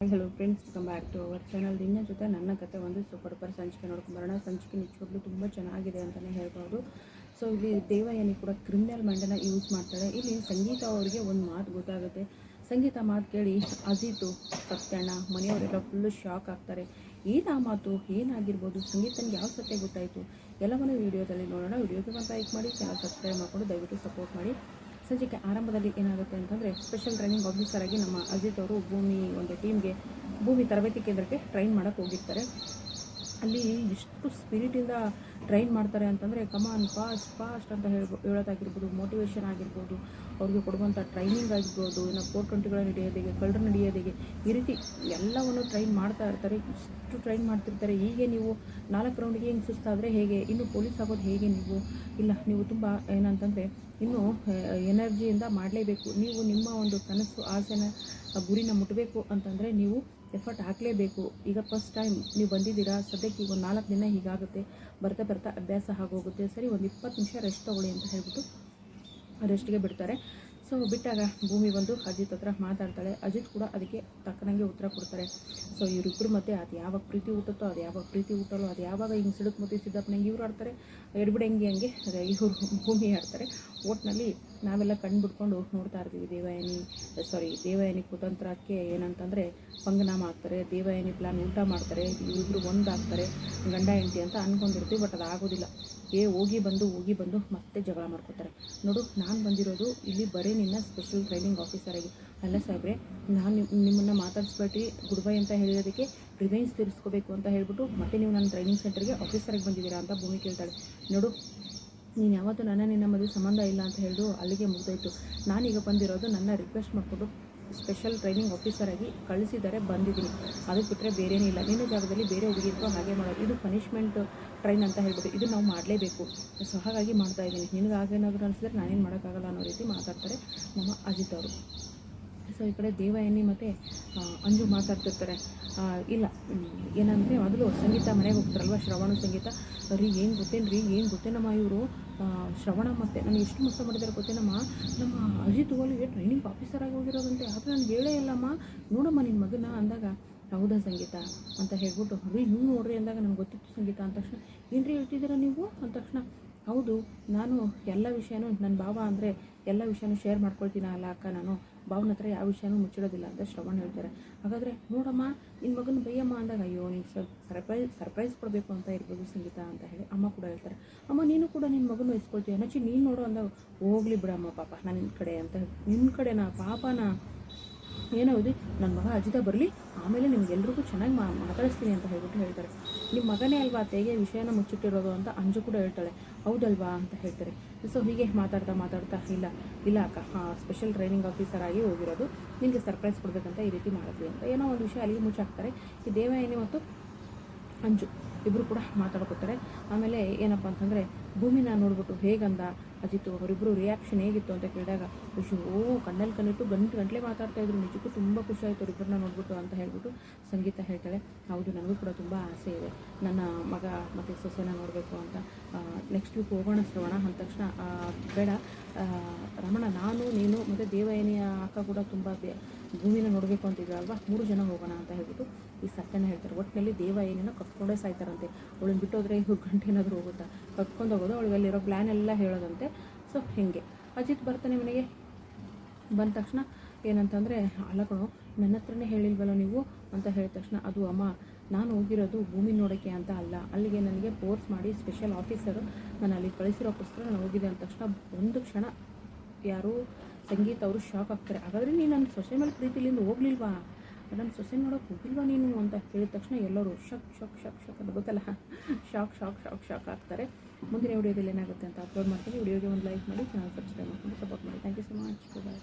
Hello friends, welcome back to our channel. ನಿನ್ನ ಜೊತೆ ನನ್ನ ಕತೆ ಒಂದು ಸೂಪರ್ ಸಂಚಿಕೆ ನೋಡ್ಕೊಂಬರೋಣ. ಸಂಚಿಕೆ ನಿಜವಾಗ್ಲೂ ತುಂಬ ಚೆನ್ನಾಗಿದೆ ಅಂತಲೇ ಹೇಳ್ಬೋದು. ಸೊ ಇಲ್ಲಿ ದೇವಯಾನಿ ಕೂಡ ಕ್ರಿಮಿನಲ್ ಮೈಂಡನ್ನು ಯೂಸ್ ಮಾಡ್ತಾಳೆ. ಇಲ್ಲಿ ಸಂಗೀತ ಅವರಿಗೆ ಒಂದು ಮಾತು ಗೊತ್ತಾಗುತ್ತೆ. ಸಂಗೀತ ಮಾತು ಕೇಳಿ ಅಜಿತು, ಸತ್ಯಣ್ಣ, ಮನೆಯವರೆಲ್ಲ ಫುಲ್ಲು ಶಾಕ್ ಆಗ್ತಾರೆ. ಏನು ಆ ಮಾತು, ಏನಾಗಿರ್ಬೋದು, ಸಂಗೀತನಿಗೆ ಯಾವ ಸತ್ಯ ಗೊತ್ತಾಯಿತು, ಎಲ್ಲವನ್ನೂ ವಿಡಿಯೋದಲ್ಲಿ ನೋಡೋಣ. ವಿಡಿಯೋಗೆ ಒಂದು ಲೈಕ್ ಮಾಡಿ, ಚಾನಲ್ ಸಬ್ಸ್ಕ್ರೈಬ್ ಮಾಡಿಕೊಂಡು ದಯವಿಟ್ಟು ಸಪೋರ್ಟ್ ಮಾಡಿ. ಸಂಜೆಗೆ ಆರಂಭದಲ್ಲಿ ಏನಾಗುತ್ತೆ ಅಂತಂದರೆ, ಸ್ಪೆಷಲ್ ಟ್ರೈನಿಂಗ್ ಆಫೀಸರ್ ಆಗಿ ನಮ್ಮ ಅಜಿತ್ ಅವರು ಭೂಮಿ ತರಬೇತಿ ಕೇಂದ್ರಕ್ಕೆ ಟ್ರೈನ್ ಮಾಡೋಕ್ಕೆ ಹೋಗಿರ್ತಾರೆ. ಅಲ್ಲಿ ಎಷ್ಟು ಸ್ಪಿರಿಟಿಂದ ಟ್ರೈನ್ ಮಾಡ್ತಾರೆ ಅಂತಂದರೆ, ಕಮಾನ್ ಫಾಸ್ಟ್ ಅಂತ ಹೇಳೋದಾಗಿರ್ಬೋದು, ಮೋಟಿವೇಶನ್ ಆಗಿರ್ಬೋದು, ಅವ್ರಿಗೆ ಕೊಡುವಂಥ ಟ್ರೈನಿಂಗ್ ಆಗಿರ್ಬೋದು, ಇನ್ನು 420ಗಳ ನಡೆಯೋದಿಗೆ, ಕಳ್ಳರು ನಡೆಯೋದಿಗೆ, ಈ ರೀತಿ ಎಲ್ಲವನ್ನು ಟ್ರೈನ್ ಮಾಡ್ತಾ ಇರ್ತಾರೆ. ಇಷ್ಟು ಟ್ರೈನ್ ಮಾಡ್ತಿರ್ತಾರೆ. ಹೀಗೆ ನೀವು 4 ರೌಂಡ್ಗೆ ಹಿಂಗೆ ಸುಸ್ತಾದರೆ ಹೇಗೆ, ಇನ್ನು ಪೊಲೀಸ್ ಆಗೋದು ಹೇಗೆ ನೀವು ತುಂಬ ಏನಂತಂದರೆ ಇನ್ನೂ ಎನರ್ಜಿಯಿಂದ ಮಾಡಲೇಬೇಕು. ನೀವು ನಿಮ್ಮ ಒಂದು ಕನಸು, ಆಸೆನ, ಗುರಿನ ಮುಟ್ಟಬೇಕು ಅಂತಂದರೆ ನೀವು ಎಫರ್ಟ್ ಹಾಕಲೇಬೇಕು. ಈಗ ಫಸ್ಟ್ ಟೈಮ್ ನೀವು ಬಂದಿದ್ದೀರಾ, ಸದ್ಯಕ್ಕೆ ಈಗ ಒಂದು 4 ದಿನ ಹೀಗಾಗುತ್ತೆ, ಬರ್ತಾ ಅಭ್ಯಾಸ ಆಗೋಗುತ್ತೆ. ಸರಿ, ಒಂದು 20 ನಿಮಿಷ ರೆಸ್ಟ್ ತೊಗೊಳ್ಳಿ ಅಂತ ಹೇಳ್ಬಿಟ್ಟು ರೆಸ್ಟ್ಗೆ ಬಿಡ್ತಾರೆ. ಸೊ ಬಿಟ್ಟಾಗ ಭೂಮಿ ಬಂದು ಅಜಿತ್ ಹತ್ರ ಮಾತಾಡ್ತಾಳೆ. ಅಜಿತ್ ಕೂಡ ಅದಕ್ಕೆ ತಕ್ಕನಂಗೆ ಉತ್ತರ ಕೊಡ್ತಾರೆ. ಸೊ ಇವರಿಬ್ಬರು ಮತ್ತೆ ಅದು ಯಾವಾಗ ಪ್ರೀತಿ ಹುಟ್ಟುತ್ತೋ, ಅದು ಯಾವಾಗ ಪ್ರೀತಿ ಹುಟ್ಟಲ್ಲೋ, ಅದು ಯಾವಾಗ ಹಿಂಗೆ ಸಿಡುಕು ಮುತ್ತಿ ಸಿದ್ದಪ್ಪನಂಗೆ ಇವ್ರು ಆಡ್ತಾರೆ, ಎಡ್ಬಿಡ ಹಂಗೆ ಇವರು ಭೂಮಿ ಆಡ್ತಾರೆ. ಒಟ್ಟಿನಲ್ಲಿ ನಾವೆಲ್ಲ ಕಣ್ಬಿಡ್ಕೊಂಡು ನೋಡ್ತಾ ಇರ್ತೀವಿ. ದೇವಯಾನಿ ಕುತಂತ್ರಕ್ಕೆ ಏನಂತಂದರೆ ಪಂಗನಾಮ ಆಗ್ತಾರೆ. ದೇವಯಾನಿ ಪ್ಲಾನ್ ಉಲ್ಟಾ ಮಾಡ್ತಾರೆ. ಇವರಿಬ್ಬರು ಒಂದಾಗ್ತಾರೆ, ಗಂಡ ಹೆಂಡತಿ ಅಂತ ಅಂದ್ಕೊಂಡಿರ್ತೀವಿ. ಬಟ್ ಅದು ಆಗೋದಿಲ್ಲ. ಹೋಗಿ ಬಂದು ಮತ್ತೆ ಜಗಳ ಮಾಡ್ಕೋತಾರೆ. ನೋಡು, ನಾನು ಬಂದಿರೋದು ಇಲ್ಲಿ ಬರೀ ನಿನ್ನ ಸ್ಪೆಷಲ್ ಟ್ರೈನಿಂಗ್ ಆಫೀಸರ್ ಆಗಿ ಅಲ್ಲ ಸಾಹೇಬ್ರೆ, ನಾನು ನಿಮ್ಮನ್ನು ಮಾತಾಡಿಸ್ಬಿಟ್ಟು ಗುಡ್ ಬೈ ಅಂತ ಹೇಳಿರೋದಕ್ಕೆ ರಿವೆಂಜ್ ತೀರಿಸ್ಕೋಬೇಕು ಅಂತ ಹೇಳ್ಬಿಟ್ಟು ಮತ್ತೆ ನೀವು ನನ್ನ ಟ್ರೈನಿಂಗ್ ಸೆಂಟರ್ಗೆ ಆಫೀಸರಾಗಿ ಬಂದಿದ್ದೀರಾ ಅಂತ ಭೂಮಿ ಕೇಳ್ತಾಳೆ. ನೋಡು, ನೀನು ಯಾವತ್ತೂ ನಿನ್ನ ಮದುವೆ ಸಂಬಂಧ ಇಲ್ಲ ಅಂತ ಹೇಳಿದ್ರು ಅಲ್ಲಿಗೆ ಮುಗ್ದೋಯ್ತು. ನಾನೀಗ ಬಂದಿರೋದು ನನ್ನ ರಿಕ್ವೆಸ್ಟ್ ಮಾಡಿಕೊಂಡು ಸ್ಪೆಷಲ್ ಟ್ರೈನಿಂಗ್ ಆಫೀಸರಾಗಿ ಕಳಿಸಿದ್ದಾರೆ, ಬಂದಿದ್ದೀನಿ. ಅದಕ್ಕೆ ಬಿಟ್ಟರೆ ಬೇರೇನೇ ಇಲ್ಲ. ನಿನ್ನ ಜಾಗದಲ್ಲಿ ಬೇರೆ ಹುಡುಗಿದ್ರು ಹಾಗೆ ಮಾಡೋದು, ಇದು ಪನಿಷ್ಮೆಂಟ್ ಟ್ರೈನ್ ಅಂತ ಹೇಳ್ಬಿಟ್ಟು ಇದು ನಾವು ಮಾಡಲೇಬೇಕು. ಸೊ ಹಾಗಾಗಿ ಮಾಡ್ತಾಯಿದ್ದೀನಿ. ನಿನಗೆ ಆಗೇನಾದರೂ ಅನಿಸಿದ್ರೆ ನಾನೇನು ಮಾಡೋಕ್ಕಾಗಲ್ಲ ಅನ್ನೋ ರೀತಿ ಮಾತಾಡ್ತಾರೆ ನಮ್ಮ ಅಜಿತ್ ಅವರು. ಸೊ ಈ ಕಡೆ ದೇವಯಾನಿ ಮತ್ತು ಅಂಜು ಮಾತಾಡ್ತಿರ್ತಾರೆ. ಇಲ್ಲ ಏನಂದರೆ, ಮೊದಲು ಸಂಗೀತ ಮನೆಗೆ ಹೋಗ್ತಾರಲ್ವ, ಶ್ರವಣ ಸಂಗೀತ ಏನು ಗೊತ್ತೇನಮ್ಮ ಇವರು ಶ್ರವಣ ಮತ್ತು ನನಗೆ ಎಷ್ಟು ಮೋಸ ಮಾಡಿದ್ದಾರೆ ಗೊತ್ತೇನಮ್ಮ, ನಮ್ಮ ಅಜಿತ್ ಓಲಿಗೆ ಟ್ರೈನಿಂಗ್ ಆಫೀಸರ್ ಆಗಿ ಹೋಗಿರೋದಂತೆ. ಆದರೆ ನನಗೆ ಹೇಳೇ ಇಲ್ಲಮ್ಮ, ನೋಡಮ್ಮ ನಿನ್ನ ಮಗನ ಅಂದಾಗ, ಹೌದಾ ಸಂಗೀತ ಅಂತ ಹೇಳ್ಬಿಟ್ಟು, ನೀವು ನೋಡ್ರಿ ಅಂದಾಗ ನನಗೆ ಗೊತ್ತಿತ್ತು ಸಂಗೀತ ಅಂದ ತಕ್ಷಣ, ಏನ್ರಿ ಹೇಳ್ತಿದ್ದೀರಾ ನೀವು ಅಂದ ತಕ್ಷಣ, ಹೌದು, ನಾನು ಎಲ್ಲ ವಿಷಯನೂ ನನ್ನ ಭಾವ ಅಂದರೆ ಎಲ್ಲ ವಿಷಯನೂ ಶೇರ್ ಮಾಡ್ಕೊಳ್ತೀನಿ ಅಲ್ಲ ಅಕ್ಕ, ನಾನು ಭಾವನ ಹತ್ರ ಯಾವ ವಿಷಯನೂ ಮುಚ್ಚಿಡೋದಿಲ್ಲ ಅಂತ ಶ್ರವಣ ಹೇಳ್ತಾರೆ. ಹಾಗಾದರೆ ನೋಡಮ್ಮ ನಿನ್ನ ಮಗನ ಬೈಯಮ್ಮ ಅಂದಾಗ, ಅಯ್ಯೋ ನೀನು ಸರ್ಪ್ರೈಸ್ ಕೊಡಬೇಕು ಅಂತ ಇರ್ಬೋದು ಸಂಗೀತ ಅಂತ ಹೇಳಿ ಅಮ್ಮ ಕೂಡ ಹೇಳ್ತಾರೆ. ಅಮ್ಮ ನೀನು ಕೂಡ ನಿನ್ನ ಮಗನ ಇಸ್ಕೊಳ್ತೀಯ ನಚ್ಚಿ, ನೀನು ನೋಡು ಅಂದಾಗ, ಹೋಗ್ಲಿ ಬಿಡಮ್ಮ ಪಾಪ, ನಾನು ನಿನ್ನ ಕಡೆ ಅಂತ, ನಿನ್ನ ಕಡೆನಾ ಪಾಪನಾ, ಏನೋದು ನನ್ನ ಮಗ ಅಜಿತ ಬರಲಿ, ಆಮೇಲೆ ನಿಮ್ಗೆಲ್ರಿಗೂ ಚೆನ್ನಾಗಿ ಮಾತಾಡಿಸ್ತೀನಿ ಅಂತ ಹೇಳ್ಬಿಟ್ಟು ಹೇಳ್ತಾರೆ. ನಿಮ್ಮ ಮಗನೇ ಅಲ್ವಾ ತೆಗೆ ವಿಷಯನ ಮುಚ್ಚಿಟ್ಟಿರೋದು ಅಂತ ಅಂಜು ಕೂಡ ಹೇಳ್ತಾಳೆ. ಹೌದಲ್ವಾ ಅಂತ ಹೇಳ್ತಾರೆ. ಸೊ ಹೀಗೆ ಮಾತಾಡ್ತಾ ಇಲ್ಲ ಅಕ್ಕ, ಸ್ಪೆಷಲ್ ಟ್ರೈನಿಂಗ್ ಆಫೀಸರ್ ಆಗಿ ಹೋಗಿರೋದು, ನಿಮಗೆ ಸರ್ಪ್ರೈಸ್ ಕೊಡಬೇಕಂತ ಈ ರೀತಿ ಮಾಡಿದ್ವಿ ಅಂತ ಏನೋ ಒಂದು ವಿಷಯ ಅಲ್ಲಿಗೆ ಮುಚ್ಚಾಕ್ತಾರೆ. ಈ ದೇವಯಾನಿ ಮತ್ತು ಅಂಜು ಇಬ್ಬರು ಕೂಡ ಮಾತಾಡ್ಕೋತಾರೆ. ಆಮೇಲೆ ಏನಪ್ಪ ಅಂತಂದರೆ, ಭೂಮಿನ ನೋಡ್ಬಿಟ್ಟು ಹೇಗಂದ ಅಜಿತ್ತು, ಅವರಿಬ್ಬರು ರಿಯಾಕ್ಷನ್ ಹೇಗಿತ್ತು ಅಂತ ಕೇಳಿದಾಗ, ಕಣ್ಣಲ್ಲಿ ಕಣ್ಣಿಟ್ಟು ಗಂಟೆ ಮಾತಾಡ್ತಾಯಿದ್ರು. ನಿಜಕ್ಕೂ ತುಂಬ ಖುಷಿ ಆಯಿತು ಅವರಿಬ್ಬರನ್ನ ನೋಡ್ಬಿಟ್ಟು ಅಂತ ಹೇಳ್ಬಿಟ್ಟು ಸಂಗೀತ ಹೇಳ್ತಾಳೆ. ಹೌದು, ನನಗೂ ಕೂಡ ತುಂಬ ಆಸೆ ಇದೆ ನನ್ನ ಮಗ ಮತ್ತು ಸೊಸೆನ ನೋಡಬೇಕು ಅಂತ. ನೆಕ್ಸ್ಟ್ ವೀಕ್ ಹೋಗೋಣ ಶ್ರವಣ ಅಂದ ತಕ್ಷಣ, ಬೇಡ ರಮಣ, ನಾನು ನೀನು ಮತ್ತು ದೇವಯಾನಿಯ ಅಕ್ಕ ಕೂಡ ತುಂಬ ಭೂಮಿನ ನೋಡಬೇಕು ಅಂತಿದ್ರಲ್ವ, 3 ಜನ ಹೋಗೋಣ ಅಂತ ಹೇಳ್ಬಿಟ್ಟು ಈ ಸತ್ಯನ ಹೇಳ್ತಾರೆ. ಒಟ್ಟಿನಲ್ಲಿ ದೇವಯಾನಿನ ಕಟ್ಕೊಂಡೇ ಸಾಯ್ತಾರಂತೆ. ಅವಳನ್ನ ಬಿಟ್ಟೋದ್ರೆ ಇವ್ರು ಗಂಟೆ ಏನಾದರೂ ಹೋಗುತ್ತಾ, ಕಟ್ಕೊಂಡು ಹೋಗೋದು, ಅವಳಿಗೆ ಅಲ್ಲಿರೋ ಪ್ಲ್ಯಾನ್ ಎಲ್ಲ ಹೇಳೋದಂತೆ. ಸೊ ಹೀಗೆ ಅಜಿತ್ ಬರ್ತಾನೆ ಮನೆಗೆ. ಬಂದ ತಕ್ಷಣ ಏನಂತಂದರೆ, ಅಲ್ಲಕಣೋ ನನ್ನ ಹತ್ರನೇ ಹೇಳಿಲ್ವಲ್ಲ ನೀವು ಅಂತ ಹೇಳಿದ ತಕ್ಷಣ, ಅದು ಅಮ್ಮ ನಾನು ಹೋಗಿರೋದು ಭೂಮಿ ನೋಡೋಕ್ಕೆ ಅಂತ ಅಲ್ಲ, ಅಲ್ಲಿಗೆ ನನಗೆ ಫೋರ್ಸ್ ಮಾಡಿ ಸ್ಪೆಷಲ್ ಆಫೀಸರು ನಾನು ಅಲ್ಲಿ ಕಳಿಸಿರೋಕ್ಕೋಸ್ಕರ ನಾನು ಹೋಗಿದೆ ಅಂದ ತಕ್ಷಣ ಒಂದು ಕ್ಷಣ ಯಾರು ಸಂಗೀತ ಅವರು ಶಾಕ್ ಆಗ್ತಾರೆ. ಹಾಗಾದರೆ ನೀನು ನನ್ನ ಸೊಸೆ ಮೇಲೆ ಪ್ರೀತಿಲಿಂದ ಹೋಗ್ಲಿಲ್ವಾ, ನನ್ನ ಸೊಸೆ ನೋಡೋಕೆ ಹೋಗಿಲ್ವಾ ನೀನು ಅಂತ ಹೇಳಿದ ತಕ್ಷಣ ಎಲ್ಲರೂ ಶಕ್ ಅಂತ ಗೊತ್ತಲ್ಲ, ಶಾಕ್ ಆಗ್ತಾರೆ. ಮುಂದಿನ ವಿಡಿಯೋದಲ್ಲಿ ಏನಾಗುತ್ತೆ ಅಂತ ಅಪ್ಲೋಡ್ ಮಾಡ್ತೀನಿ. ವಿಡಿಯೋಗೆ ಒಂದು ಲೈಕ್ ಮಾಡಿ, ಚಾನಲ್ ಸಬ್ಸ್ಕ್ರೈಬ್ ಮಾಡ್ಕೊಂಡು ಸಪೋರ್ಟ್ ಮಾಡಿ. Thank you so much. Bye.